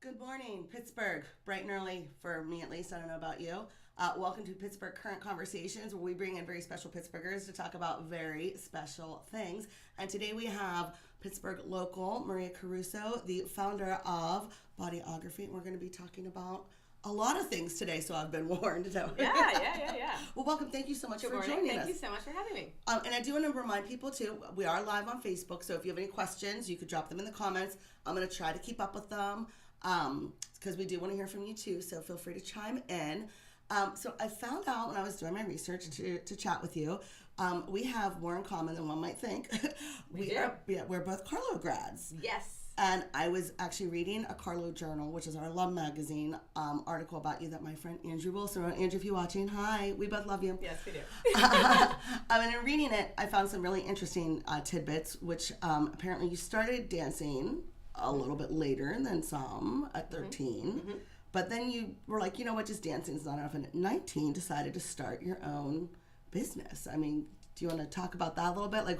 Good morning, Pittsburgh. Bright and early for me, at least. I don't know about you. Welcome to Pittsburgh Current Conversations, where we bring in very special Pittsburghers to talk about very special things. And today we have Pittsburgh local Maria Caruso, the founder of Bodiography. And we're going to be talking about a lot of things today, so I've been warned. Yeah. Well, welcome. Thank you so much Good for morning. joining us. Thank you so much for having me. And I do want to remind people, too, we are live on Facebook, so if you have any questions, you could drop them in the comments. I'm going to try to keep up with them because we do want to hear from you, too, so feel free to chime in. So I found out when I was doing my research to chat with you, we have more in common than one might think. We're both Carlo grads. Yes. And I was actually reading a Carlo Journal, which is our alum magazine, article about you that my friend Andrew Wilson wrote. Andrew, if you're watching, hi. We both love you. Yes, we do. And in reading it, I found some really interesting tidbits, which apparently you started dancing a little bit later than some at 13. Mm-hmm. But then you were like, you know what, just dancing is not enough. And at 19, decided to start your own business. I mean, do you want to talk about that a little bit? Like,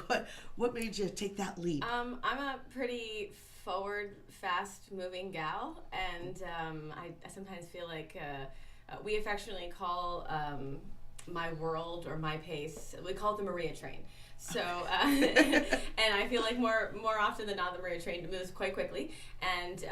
what made you take that leap? I'm a pretty forward, fast-moving gal, and I sometimes feel like we affectionately call my world or my pace, we call it the Maria train. So, and I feel like more often than not, the Maria train moves quite quickly, and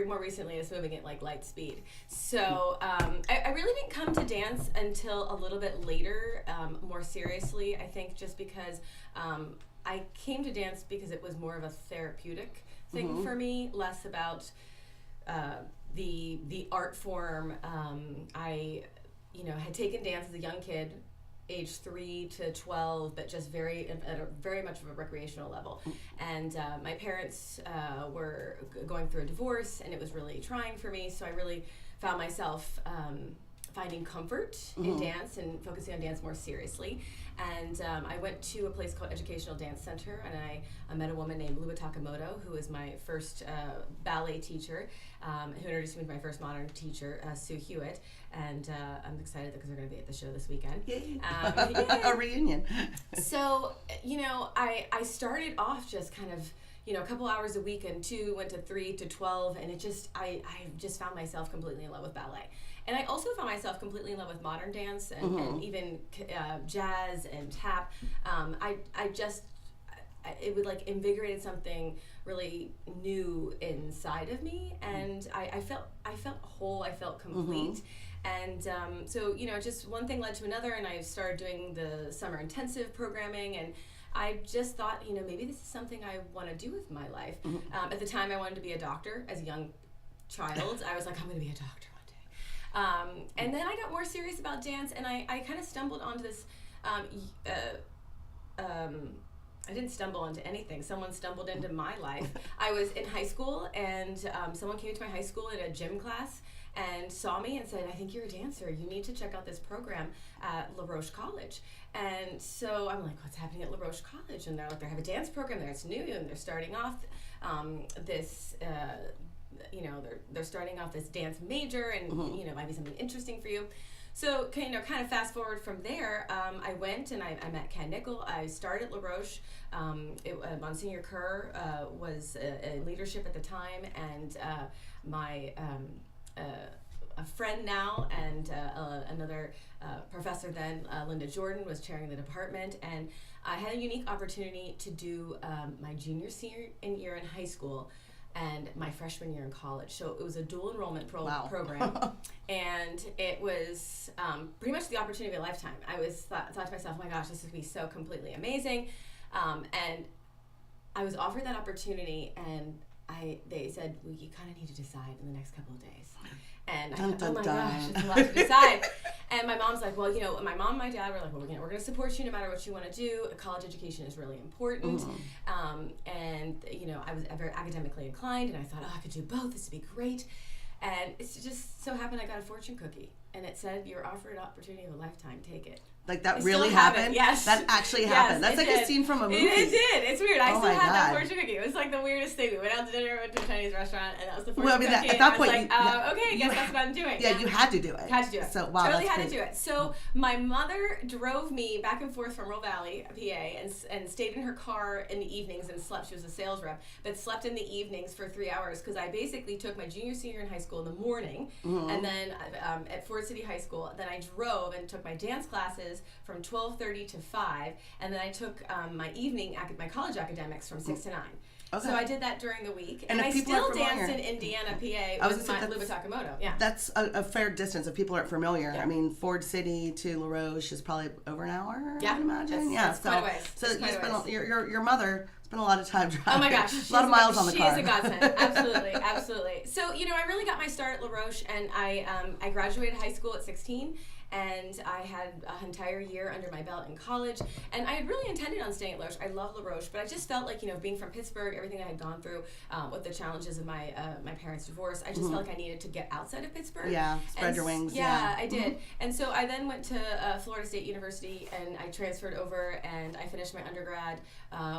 more recently it's moving at like light speed. So I really didn't come to dance until a little bit later, more seriously, I think just because I came to dance because it was more of a therapeutic thing for me, less about the art form. I had taken dance as a young kid, age 3 to 12, but just very much of a recreational level. And my parents were going through a divorce, and it was really trying for me. So I really found myself finding comfort in dance and focusing on dance more seriously. And I went to a place called Educational Dance Center, and I met a woman named Lua Takamoto, who was my first ballet teacher, who introduced me to my first modern teacher, Sue Hewitt. And I'm excited because they're going to be at the show this weekend. Yay. A reunion. So, I started off just kind of, a couple hours a week, and 2 went to 3 to 12, and I just found myself completely in love with ballet. And I also found myself completely in love with modern dance and even jazz and tap. It would like invigorated something really new inside of me, and I felt whole. I felt complete. And so just one thing led to another, and I started doing the summer intensive programming, and I just thought, maybe this is something I want to do with my life. At the time, I wanted to be a doctor. As a young child, I was like, I'm going to be a doctor one day. And then I got more serious about dance, and I kind of stumbled onto this. I didn't stumble into anything. Someone stumbled into my life. I was in high school, and someone came to my high school in a gym class and saw me and said, I think you're a dancer. You need to check out this program at La Roche College. And so I'm like, what's happening at La Roche College? And they're like, they have a dance program there. It's new, and they're starting off they're starting off this dance major, and it might be something interesting for you. So, kind of fast forward from there, I went and I met Ken Nickel. I started at La Roche. Monsignor Kerr was in leadership at the time, and a friend now and another professor then, Linda Jordan, was chairing the department. And I had a unique opportunity to do my junior, senior year in high school and my freshman year in college. So it was a dual enrollment program. And it was pretty much the opportunity of a lifetime. I thought to myself, oh my gosh, this would be so completely amazing. And I was offered that opportunity, and they said, well, you kind of need to decide in the next couple of days. And I thought, oh my gosh, it's a lot to decide. And my mom's like, well, my mom and my dad were like, well, we're going to support you no matter what you want to do. College education is really important. And, I was very academically inclined, and I thought, I could do both. This would be great. And it just so happened I got a fortune cookie, and it said, you're offered an opportunity of a lifetime. Take it. Like that I really still have it, happened? yes. That actually Yes, happened. That's it like did. a scene from a movie. It did. It's weird. I Oh still my have that God. fortune cookie. It was like the weirdest thing. We went out to dinner, went to a Chinese restaurant, and that was the fortune Well, I mean, cookie. at that and point, I was like, okay, I guess that's what I'm doing. Yeah, you had to do it. Had to do it. So wow, totally that's had crazy. to do it. So my mother drove me back and forth from Rural Valley, PA, and stayed in her car in the evenings and slept. She was a sales rep, but slept in the evenings for 3 hours because I basically took my junior, senior in high school in the morning, and then at Ford City High School, then I drove and took my dance classes from 12:30 to 5, and then I took my my college academics from 6 to 9. Okay. So I did that during the week, And and if I people are still familiar- dance in Indiana, I PA was with gonna my say Luba Takamoto. Yeah. That's a fair distance if people aren't familiar. Yeah. I mean, Ford City to La Roche is probably over an hour. Yeah. I would imagine. It's quite a ways. So It's you quite a spent ways. your mother spent a lot of time driving. Oh my gosh, a lot of miles on the she car. is a godsend. Absolutely, absolutely. So I really got my start at La Roche, and I graduated high school at 16. And I had an entire year under my belt in college, and I had really intended on staying at La Roche. I love La Roche, but I just felt like, being from Pittsburgh, everything I had gone through with the challenges of my my parents' divorce, I just felt like I needed to get outside of Pittsburgh. Yeah, spread your wings. Yeah, I did. And so I then went to Florida State University, and I transferred over, and I finished my undergrad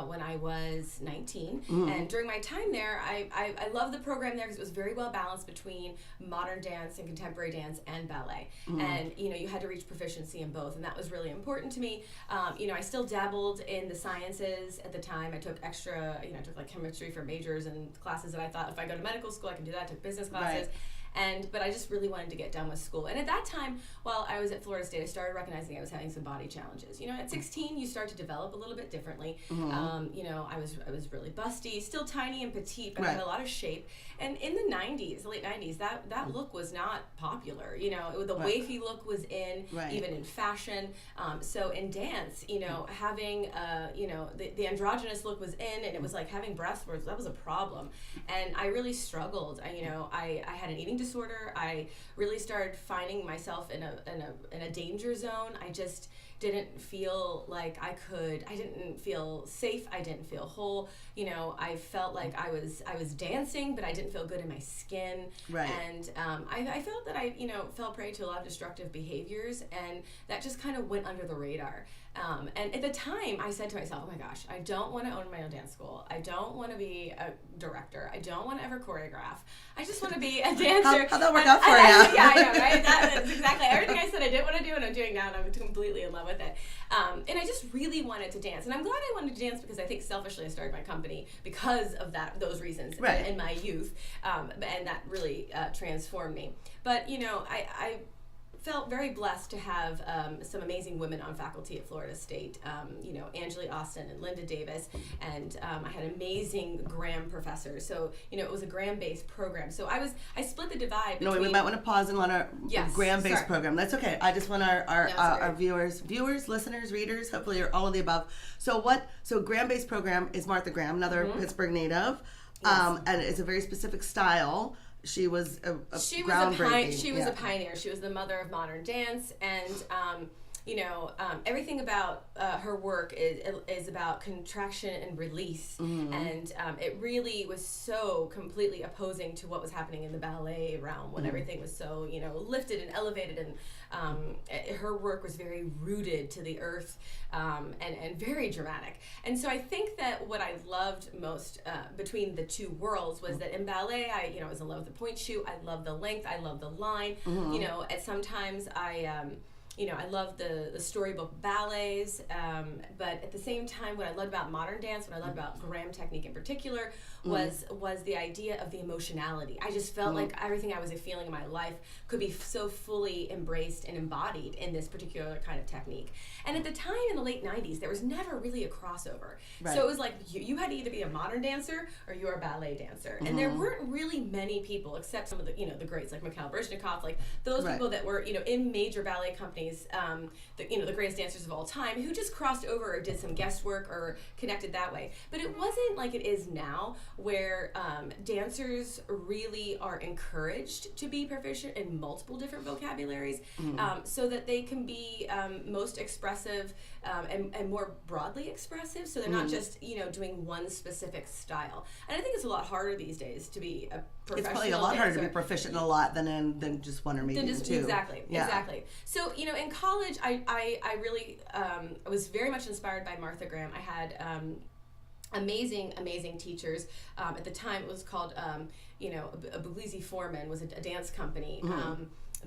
when I was 19. And during my time there, I loved the program there because it was very well balanced between modern dance and contemporary dance and ballet. And, you had to reach proficiency in both, and that was really important to me. I still dabbled in the sciences at the time. I took extra, I took like chemistry for majors and classes that I thought if I go to medical school, I can do that. I took business classes. Right. But I just really wanted to get done with school. And at that time, while I was at Florida State, I started recognizing I was having some body challenges. At 16, you start to develop a little bit differently. I was really busty, still tiny and petite, but I had a lot of shape. And in the 90s, the late 90s, that look was not popular. The wavy look was in, even in fashion. So in dance, having the androgynous look was in, and it was like having breasts that was a problem. And I really struggled. I had an eating disorder. I really started finding myself in a danger zone. I just didn't feel like I didn't feel safe. I didn't feel whole. I felt like I was dancing, but I didn't feel good in my skin. Right. And I felt that I fell prey to a lot of destructive behaviors, and that just kind of went under the radar. And at the time, I said to myself, oh my gosh, I don't want to own my own dance school. I don't want to be a director. I don't want to ever choreograph. I just want to be a dancer. How'd that work out for you? Yeah, I know, right? That's exactly everything I said I didn't want to do, and I'm doing now, and I'm completely in love with it. And I just really wanted to dance. And I'm glad I wanted to dance because I think selfishly I started my company because of those reasons in my youth. And that really transformed me. But, I felt very blessed to have some amazing women on faculty at Florida State, Angeli Austin and Linda Davis, and I had amazing Graham professors. So, it was a Graham-based program. So I split the divide between... No, we might want to pause and let our Graham-based program. That's okay. I just want our viewers, listeners, readers, hopefully you're all of the above. So Graham-based program is Martha Graham, another Pittsburgh native, and it's a very specific style. She was groundbreaking. She was a pioneer. She was the mother of modern dance, and everything about her work is about contraction and release, and it really was so completely opposing to what was happening in the ballet realm when everything was so lifted and elevated, and her work was very rooted to the earth, and very dramatic. And so I think that what I loved most between the two worlds was that in ballet, I was in love with the point shoot. I love the length. I love the line. At sometimes I love the storybook ballets, but at the same time, what I loved about modern dance, what I loved about Graham technique in particular, was the idea of the emotionality. I just felt like everything I was feeling in my life could be so fully embraced and embodied in this particular kind of technique. And at the time in the late 90s, there was never really a crossover. Right. So it was like you had to either be a modern dancer or you were a ballet dancer. And there weren't really many people, except some of the the greats like Mikhail Baryshnikov, like those people that were in major ballet companies, the greatest dancers of all time, who just crossed over or did some guest work or connected that way. But it wasn't like it is now, where dancers really are encouraged to be proficient in multiple different vocabularies, so that they can be most expressive and more broadly expressive, so they're not just doing one specific style. And I think it's a lot harder these days to be a professional It's probably a lot harder to be dancer. proficient in a lot than just one or maybe even two. Exactly, Yeah. exactly. So, in college, I really I was very much inspired by Martha Graham. I had amazing teachers. At the time, it was called, Buglisi Foreman was a dance company.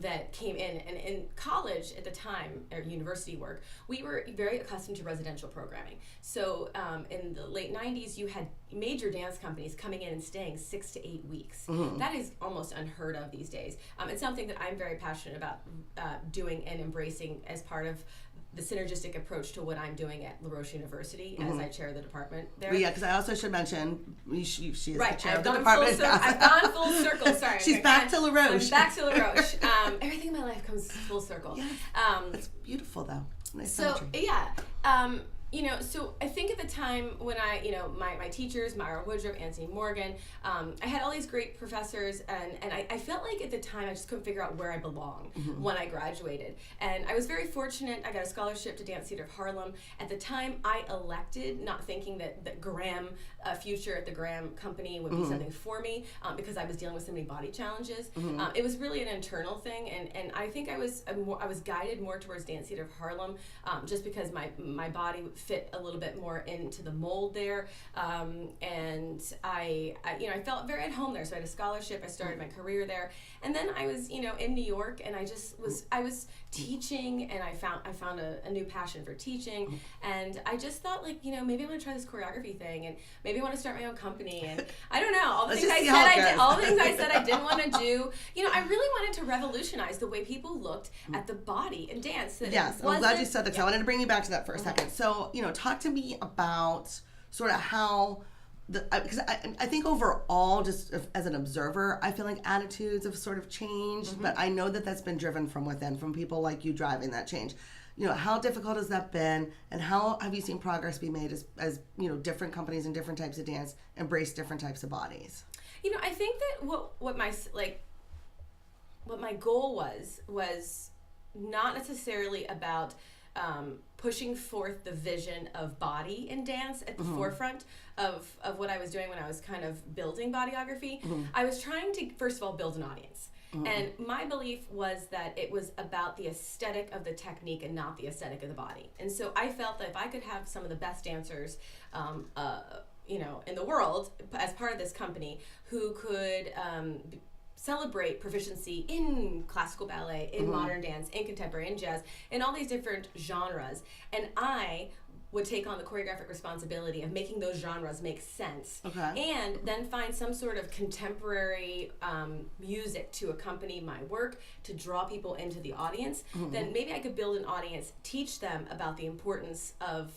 That came in, and in college at the time, or university work, we were very accustomed to residential programming. So in the late 90s, you had major dance companies coming in and staying 6 to 8 weeks. That is almost unheard of these days. It's something that I'm very passionate about doing and embracing as part of the synergistic approach to what I'm doing at La Roche University as I chair the department there. Well, yeah, because I also should mention she is right, the chair I've of the gone department. I've gone full circle. Sorry, She's back to La Roche. I'm back to La Roche. Everything in my life comes full circle. Yes. It's beautiful though. Nice So symmetry. yeah. So I think at the time when my teachers, Myra Woodruff, Anthony Morgan, I had all these great professors, and I felt like at the time I just couldn't figure out where I belonged when I graduated. And I was very fortunate. I got a scholarship to Dance Theater of Harlem. At the time, I elected, not thinking that Graham, future at the Graham Company would be something for me, because I was dealing with so many body challenges. It was really an internal thing, and I think I was guided more towards Dance Theater of Harlem, just because my body fit a little bit more into the mold there, and I felt very at home there. So I had a scholarship. I started my career there, and then I was in New York, and I was teaching, and I found a new passion for teaching, and I just thought maybe I want to try this choreography thing, and maybe I want to start my own company, and I don't know, all the things I said I didn't want to do. I really wanted to revolutionize the way people looked at the body in dance. Yes, I'm glad you said that. So I wanted to bring you back to that for a second. So, talk to me about sort of how because I think overall, just as an observer, I feel like attitudes have sort of changed, but I know that that's been driven from within, from people like you driving that change. How difficult has that been, and how have you seen progress be made as different companies and different types of dance embrace different types of bodies? I think that what my goal was not necessarily about pushing forth the vision of body in dance at the forefront of what I was doing when I was kind of building Bodiography. I was trying to, first of all, build an audience. And my belief was that it was about the aesthetic of the technique and not the aesthetic of the body. And so I felt that if I could have some of the best dancers in the world as part of this company who could celebrate proficiency in classical ballet, in modern dance, in contemporary, in jazz, in all these different genres. And I would take on the choreographic responsibility of making those genres make sense. And then find some sort of contemporary music to accompany my work, to draw people into the audience. Then maybe I could build an audience, teach them about the importance of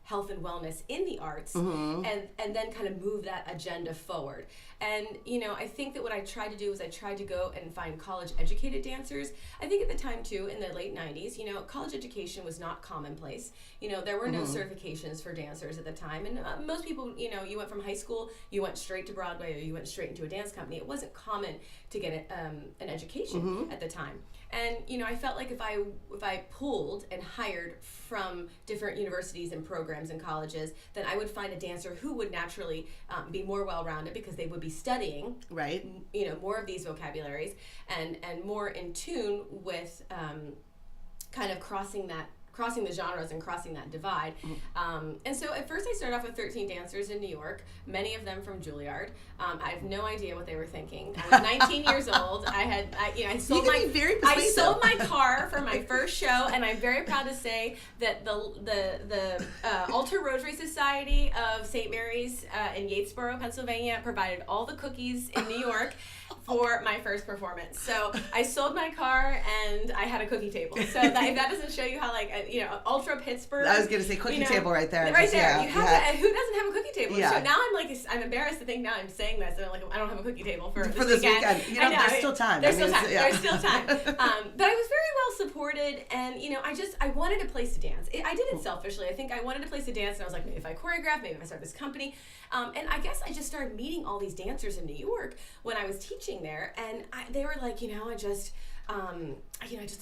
health and wellness in the arts, and then kind of move that agenda forward. And I think that what I tried to do was I tried to go and find college-educated dancers. I think at the time too, in the late 90s, college education was not commonplace. There were no certifications for dancers at the time, and most people, you went from high school, you went straight to Broadway, or you went straight into a dance company. It wasn't common to get an education at the time. And I felt like if I pulled and hired from different universities and programs and colleges, then I would find a dancer who would naturally be more well-rounded, because they would be studying more of these vocabularies and more in tune with kind of crossing the genres and crossing that divide. And so at first I started off with 13 dancers in New York, many of them from Juilliard. I have no idea what they were thinking. I was 19 years old. I sold my car for my first show, and I'm very proud to say that the Altar Rotary Society of St. Mary's in Yatesboro, Pennsylvania, provided all the cookies in New York for my first performance. So I sold my car, and I had a cookie table. So if that doesn't show you how Ultra Pittsburgh. I was gonna say cookie table right there. Right there. Who doesn't have a cookie table? Yeah. So now I'm embarrassed to think now I'm saying this, and I don't have a cookie table for this weekend. There's still time. There's still time. But I was very well supported, and I wanted a place to dance. I did it selfishly. I think I wanted a place to dance, and I was like, maybe if I choreograph, maybe if I start this company. And I guess I just started meeting all these dancers in New York when I was teaching teaching there, and they were like,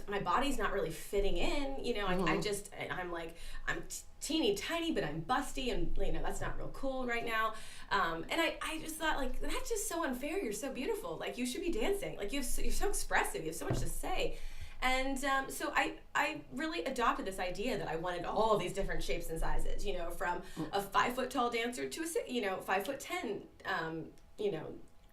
my body's not really fitting in, I'm like, I'm teeny tiny, but I'm busty, and that's not real cool right now. And I just thought, like, that's just so unfair. You're so beautiful. Like, you should be dancing. Like, you're so expressive. You have so much to say. And so I really adopted this idea that I wanted all these different shapes and sizes, from a 5 foot tall dancer to a 5'10",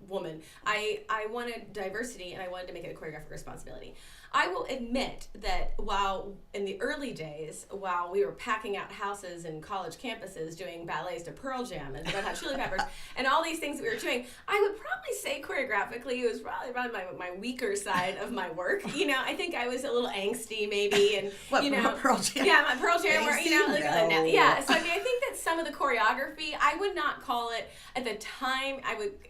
woman. I wanted diversity, and I wanted to make it a choreographic responsibility. I will admit that while in the early days, while we were packing out houses and college campuses doing ballets to Pearl Jam and Red Hot Chili Peppers and all these things that we were doing, I would probably say choreographically it was probably my weaker side of my work. I think I was a little angsty maybe, and Pearl Jam. Yeah, my Pearl Jam, where No. yeah. So I think that some of the choreography, I would not call it at the time.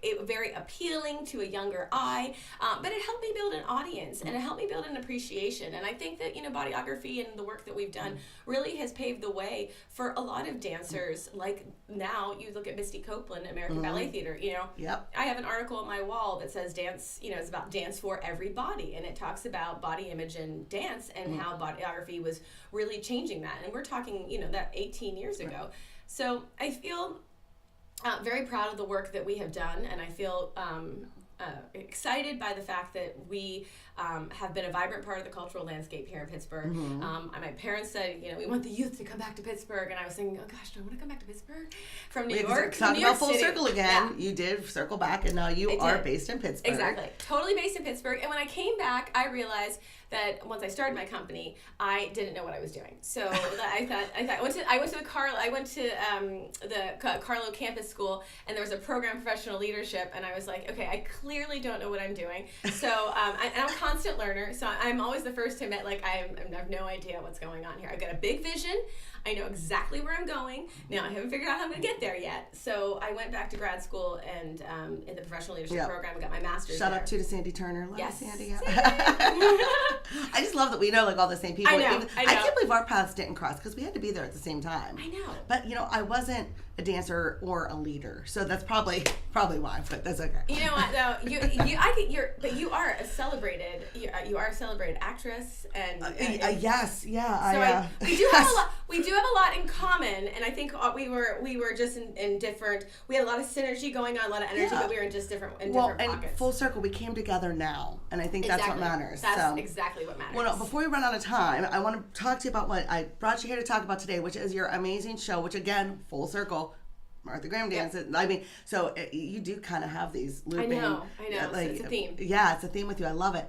It was very appealing to a younger eye, but it helped me build an audience, and it helped me build an appreciation. And I think that Bodiography and the work that we've done really has paved the way for a lot of dancers. Like now you look at Misty Copeland, American Ballet Theater. Yep. I have an article on my wall that says dance. It's about dance for every body, and it talks about body image and dance and how Bodiography was really changing that. And we're talking that 18 years ago. So I feel very proud of the work that we have done, and I feel excited by the fact that we have been a vibrant part of the cultural landscape here in Pittsburgh. My parents said, we want the youth to come back to Pittsburgh, and I was thinking, oh gosh, do I want to come back to Pittsburgh from New York? Talking about full City. circle again, Yeah. You did circle back, and now you are based in Pittsburgh. Exactly, totally based in Pittsburgh. And when I came back, I realized that once I started my company, I didn't know what I was doing. So I went to the Carlo Campus School, and there was a program professional leadership, and I was like, okay, I clearly don't know what I'm doing. So and I'm a constant learner, so I'm always the first to admit, like, I have no idea what's going on here. I've got a big vision. I know exactly where I'm going. Now, I haven't figured out how I'm going to get there yet. So I went back to grad school and in the professional leadership program, I got my master's Shout there. out to Sandy Turner. Love Yes. Sandy. I just love that we know all the same people. I know. I can't believe our paths didn't cross because we had to be there at the same time. I know. But I wasn't a dancer or a leader, so that's probably why. But that's okay. You know what though? You are a celebrated. You are a celebrated actress, and yes, yeah. So we do have a lot in common, and I think we were just in different. We had a lot of synergy going on, a lot of energy, but we were in just different different and pockets. Full circle, we came together now, and I think that's what matters. That's exactly what matters. Well, before we run out of time, I want to talk to you about what I brought you here to talk about today, which is your amazing show, which again, full circle, Martha Graham dances. I mean, so you do kind of have these looping. I know. Like, it's a theme. Yeah, it's a theme with you. I love it.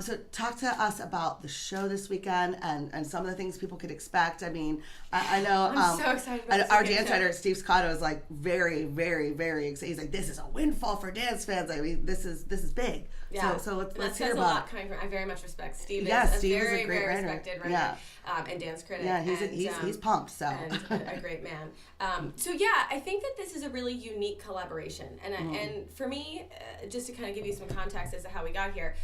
So talk to us about the show this weekend and some of the things people could expect. I mean, I know. I'm so excited about this our weekend dance writer, Steve Scotto, is like very, very, very excited. He's like, this is a windfall for dance fans. I mean, this is big. Yeah. So let's hear that says about a lot coming from. I very much respect Steve. Steve is a great very writer. respected writer. Yeah. And dance critic. Yeah, he's pumped. So and a great man. So I think that this is a really unique collaboration, and for me, just to kind of give you some context as to how we got here.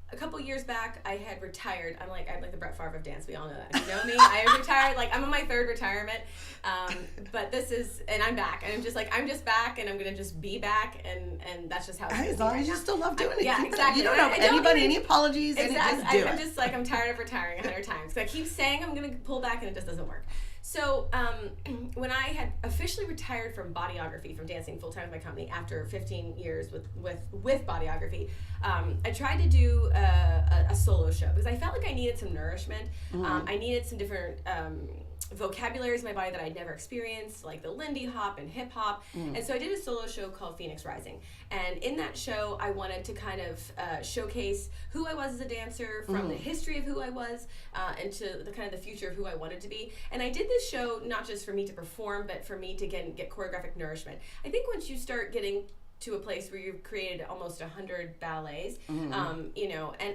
A couple years back, I had retired. I'm like the Brett Favre of dance. We all know that. You know me. I have retired. Like, I'm on my third retirement. But and I'm back. And I'm just back, and I'm gonna just be back, and that's just how. It's as long as you still love doing it. Yeah, exactly. You don't have any apologies. Exactly. I'm just I'm tired of retiring 100 times. So I keep saying I'm gonna pull back, and it just doesn't work. So when I had officially retired from Bodiography, from dancing full time with my company after 15 years with Bodiography, I tried to do a solo show because I felt like I needed some nourishment. I needed some different vocabularies in my body that I'd never experienced, like the Lindy Hop and hip hop. And so I did a solo show called Phoenix Rising. And in that show, I wanted to kind of showcase who I was as a dancer, from the history of who I was, and to the kind of the future of who I wanted to be. And I did this show not just for me to perform, but for me to get choreographic nourishment. I think once you start getting to a place where you've created almost 100 ballets, and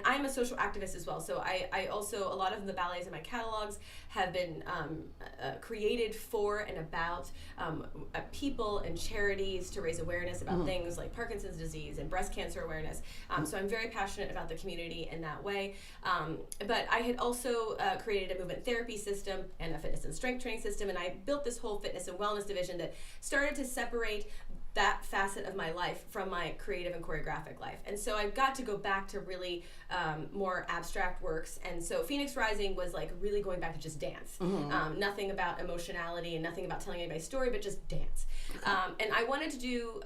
I'm a social activist as well. So I also, a lot of the ballets in my catalogs have been created for and about people and charities to raise awareness about things like Parkinson's disease and breast cancer awareness. So I'm very passionate about the community in that way. But I had also created a movement therapy system and a fitness and strength training system, and I built this whole fitness and wellness division that started to separate that facet of my life from my creative and choreographic life. And so I got to go back to really more abstract works. And so Phoenix Rising was like really going back to just dance. Nothing about emotionality and nothing about telling anybody's story, but just dance. And I wanted to do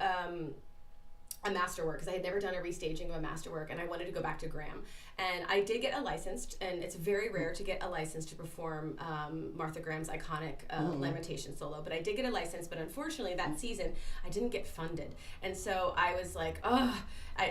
a masterwork because I had never done a restaging of a masterwork, and I wanted to go back to Graham. And I did get a license, and it's very rare to get a license to perform Martha Graham's iconic Lamentation solo. But I did get a license, but unfortunately that season I didn't get funded. And so I was like, oh.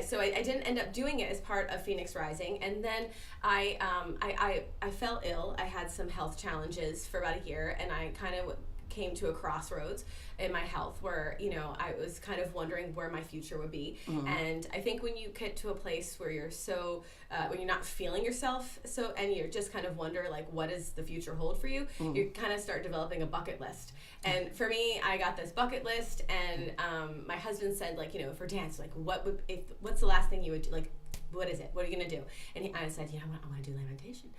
So I didn't end up doing it as part of Phoenix Rising. And then I fell ill. I had some health challenges for about a year, and I kind of came to a crossroads in my health where, you know, I was kind of wondering where my future would be. And I think when you get to a place where you're so, when you're not feeling yourself, so, and you're just kind of wonder, like, what does the future hold for you? You kind of start developing a bucket list. And for me, I got this bucket list, and my husband said, like, you know, for dance, like, what's the last thing you would do? Like, what is it? What are you going to do? And I said, you know what, I want to do Lamentation.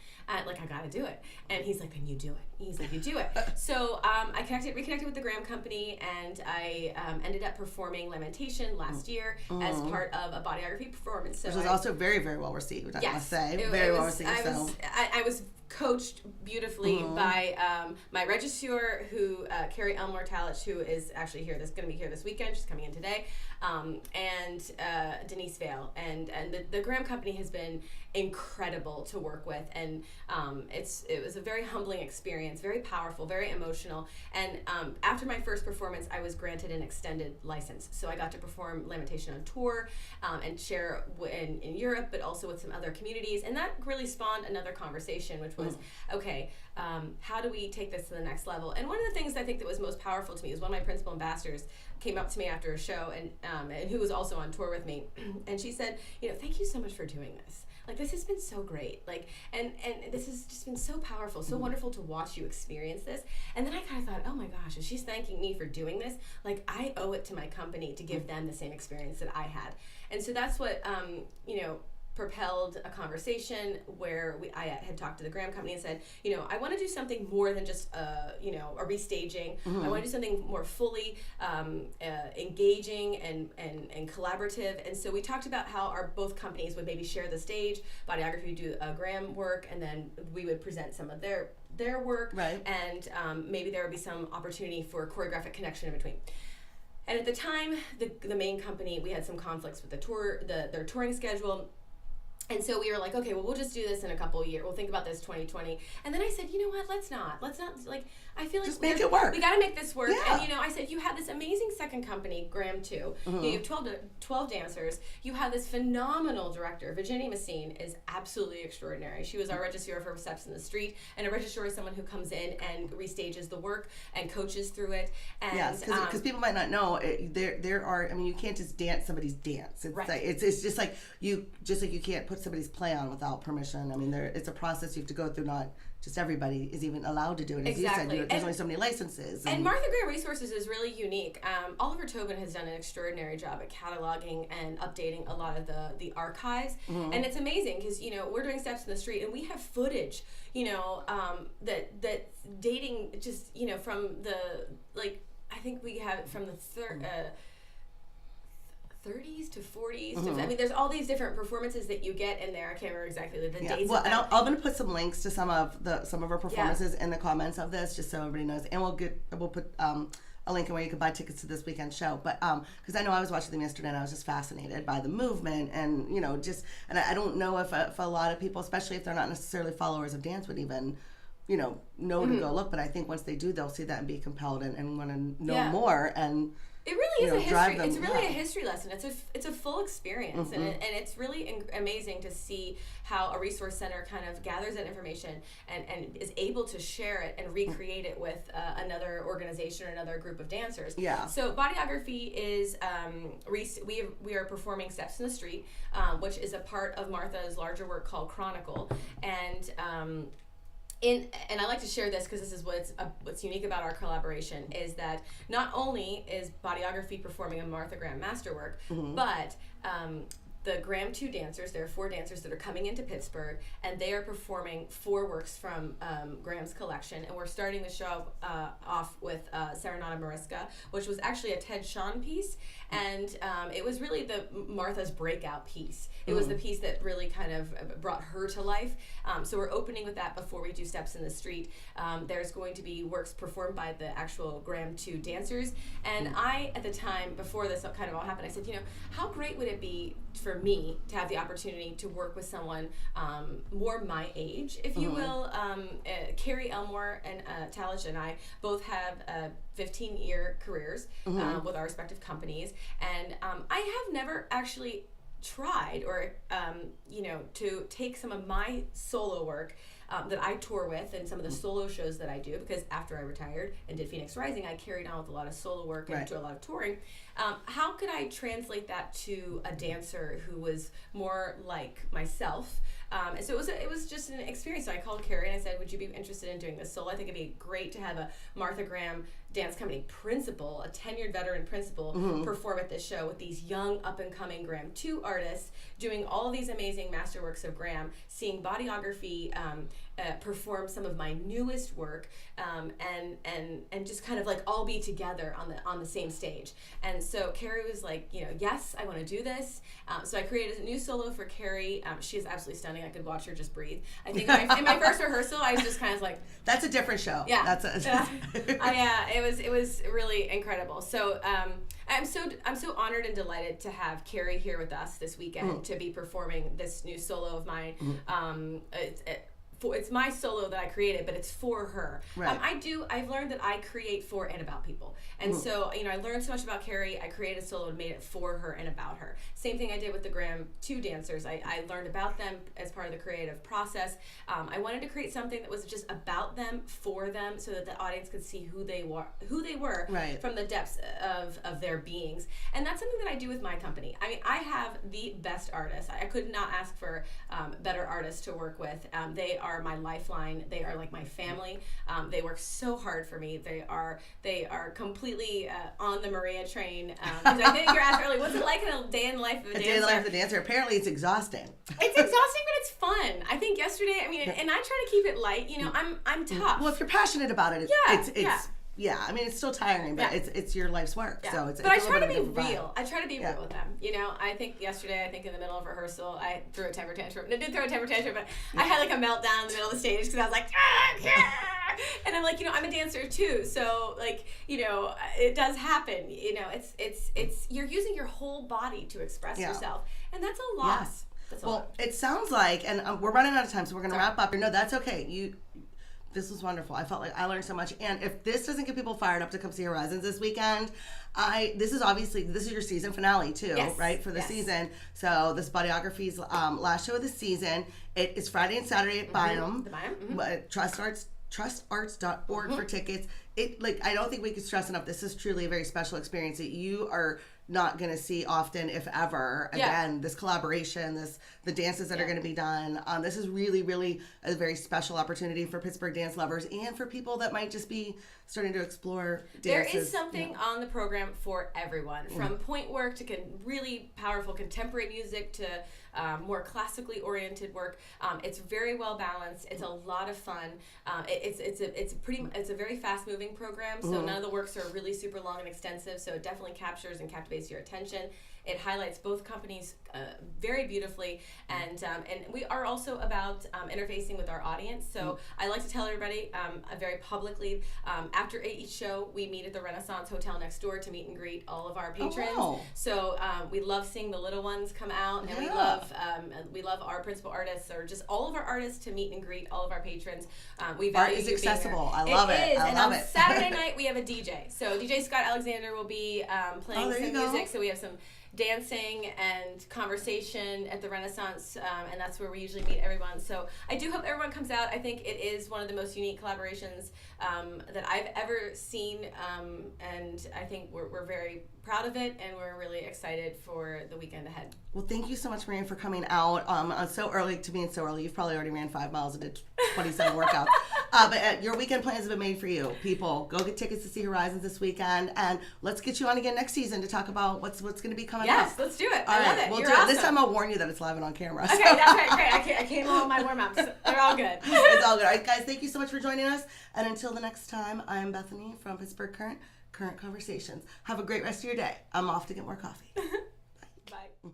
Like, I got to do it. And he's like, then you do it. He's like, you do it. So I reconnected with the Graham Company, and I ended up performing Lamentation last year as part of a Bodiography performance. So which was also very, very well received, I must say. Well received. I was coached beautifully by my regisseur, who Carrie Elmore Talich, who is actually here. That's going to be here this weekend. She's coming in today, and Denise Vale. And the Graham Company has been incredible to work with, and it was a very humbling experience, very powerful, very emotional. And after my first performance, I was granted an extended license, so I got to perform Lamentation on tour and share in Europe, but also with some other communities. And that really spawned another conversation, which was, okay, how do we take this to the next level? And one of the things I think that was most powerful to me was one of my principal ambassadors came up to me after a show, and who was also on tour with me, and she said, you know, thank you so much for doing this. Like, this has been so great. Like, and this has just been so powerful, so wonderful to watch you experience this. And then I kind of thought, oh my gosh, if she's thanking me for doing this, like, I owe it to my company to give them the same experience that I had. And so that's what, you know, propelled a conversation where I had talked to the Graham Company and said, you know, I want to do something more than just you know, a restaging. I want to do something more fully engaging and collaborative. And so we talked about how our both companies would maybe share the stage. Bodiography would do Graham work, and then we would present some of their work, right? And maybe there would be some opportunity for choreographic connection in between. And at the time, the main company, we had some conflicts with their touring schedule. And so we were like, okay, well, we'll just do this in a couple of years. We'll think about this 2020. And then I said, you know what? Let's not, like, I feel like just make it work. We got to make this work. Yeah. And, you know, I said, you have this amazing second company, Graham 2. You have 12 dancers. You have this phenomenal director. Virginia Messine is absolutely extraordinary. She was our regisseur for Steps in the Street. And a regisseur is someone who comes in and restages the work and coaches through it. And, yes, because people might not know, there are, I mean, you can't just dance somebody's dance. It's right. Like, it's just like you can't put somebody's play on without permission. I mean, it's a process you have to go through. Not just everybody is even allowed to do it. As exactly. you said, there's only so many licenses. And Martha Graham Resources is really unique. Oliver Tobin has done an extraordinary job at cataloging and updating a lot of the archives. And it's amazing because, you know, we're doing Steps in the Street, and we have footage, you know, that dating just, you know, from the, like, I think we have it from the 30s to 40s. I mean, there's all these different performances that you get in there. I can't remember exactly the dates. Well, and I'm going to put some links to some of our performances in the comments of this, just so everybody knows. And we'll put a link in where you can buy tickets to this weekend's show. But because I know I was watching them yesterday, and I was just fascinated by the movement, and you know, and I don't know if a lot of people, especially if they're not necessarily followers of dance, would even, you know to go look. But I think once they do, they'll see that and be compelled and want to know more. And it really is a history. It's really a history lesson. It's a full experience, and it's really amazing to see how a resource center kind of gathers that information and is able to share it and recreate it with another organization or another group of dancers. Yeah. So Bodiography is we are performing Steps in the Street, which is a part of Martha's larger work called Chronicle, and and I like to share this because this is what's unique about our collaboration is that not only is Bodiography performing a Martha Graham masterwork, but the Graham 2 dancers. There are 4 dancers that are coming into Pittsburgh, and they are performing 4 works from Graham's collection. And we're starting the show off with Serenata Mariska, which was actually a Ted Shawn piece, and it was really Martha's breakout piece. It was the piece that really kind of brought her to life. So we're opening with that before we do Steps in the Street. There's going to be works performed by the actual Graham 2 dancers. And I, at the time, before this kind of all happened, I said, how great would it be for me to have the opportunity to work with someone more my age, if you will. Carrie Elmore and Talish and I both have 15-year careers with our respective companies. And I have never actually tried or to take some of my solo work that I tour with and some of the solo shows that I do, because after I retired and did Phoenix Rising, I carried on with a lot of solo work and do a lot of touring. How could I translate that to a dancer who was more like myself? And so it was just an experience. So I called Carrie and I said, would you be interested in doing this solo? I think it'd be great to have a Martha Graham Dance Company principal, a tenured veteran principal, perform at this show with these young up-and-coming Graham 2 artists doing all these amazing masterworks of Graham, seeing Bodiography perform some of my newest work, and just kind of like all be together on the same stage. And so Carrie was like, yes, I want to do this. So I created a new solo for Carrie. She is absolutely stunning. I could watch her just breathe. I think in my first rehearsal, I was just kind of like, that's a different show. Yeah, it was really incredible. So I'm so honored and delighted to have Carrie here with us this weekend to be performing this new solo of mine. It's my solo that I created, but it's for her. Right. I've learned that I create for and about people. And so, I learned so much about Carrie. I created a solo and made it for her and about her. Same thing I did with the Graham 2 dancers. I learned about them as part of the creative process. I wanted to create something that was just about them, for them, so that the audience could see who they were right. from the depths of their beings. And that's something that I do with my company. I mean, I have the best artists. I could not ask for better artists to work with. They are my lifeline. They are like my family. They work so hard for me. They are completely on the Maria train. Because I think you asked earlier, what's it like in a day in the life of a dancer? A day in the life of a dancer. Apparently, it's exhausting. It's exhausting, but it's fun. I think yesterday, and I try to keep it light. I'm tough. Well, if you're passionate about it, yeah, I mean, it's still tiring, but it's your life's work. Yeah. So it's But I try to be real. real. I try to be real with them. I think yesterday, in the middle of rehearsal, I threw a temper tantrum. I did throw a temper tantrum, but I had like a meltdown in the middle of the stage because I was like, and I'm like, I'm a dancer too. So it does happen. It's you're using your whole body to express yourself, and that's a lot. Yes. That's a well, lot. it sounds like, and we're running out of time, so we're going to wrap up. No, that's okay. This was wonderful. I felt like I learned so much. And if this doesn't get people fired up to come see Horizons this weekend, this is your season finale too, right? For the season. So this Bodiography's last show of the season. It is Friday and Saturday at Bynum. The Bynum. Trustarts.org for tickets. I don't think we can stress enough. This is truly a very special experience that you are not going to see often, if ever. Again, this collaboration, the dances that are going to be done. This is really, really a very special opportunity for Pittsburgh dance lovers and for people that might just be starting to explore dances. There is something on the program for everyone, from point work to really powerful contemporary music to more classically oriented work. It's very well balanced. It's a lot of fun. It's a very fast moving program. So none of the works are really super long and extensive. So it definitely captures and captivates your attention. It highlights both companies very beautifully, and we are also about interfacing with our audience. So I like to tell everybody very publicly, after each show, we meet at the Renaissance Hotel next door to meet and greet all of our patrons. Oh, wow. So we love seeing the little ones come out, and we love our principal artists, or just all of our artists, to meet and greet all of our patrons. We value art is you being accessible. there. I love it. Is. I and love on it. Saturday night we have a DJ. So DJ Scott Alexander will be playing some music. So we have some dancing and conversation at the Renaissance, and that's where we usually meet everyone. So I do hope everyone comes out. I think it is one of the most unique collaborations that I've ever seen, and I think we're very proud of it, and we're really excited for the weekend ahead. Well, thank you so much, Maria, for coming out so early. To me, it's so early. You've probably already ran 5 miles and did 27 workouts. But your weekend plans have been made for you. People, go get tickets to see Horizons this weekend, and let's get you on again next season to talk about what's going to be coming up. Yes, let's do it. All I love right, it. we'll You're do it. awesome. This time I'll warn you that it's live and on camera. Okay, that's right. Great. I came on with my warm-ups. They're all good. It's all good. All right, guys, thank you so much for joining us. And until the next time, I'm Bethany from Pittsburgh Current Conversations. Have a great rest of your day. I'm off to get more coffee. Bye. Bye.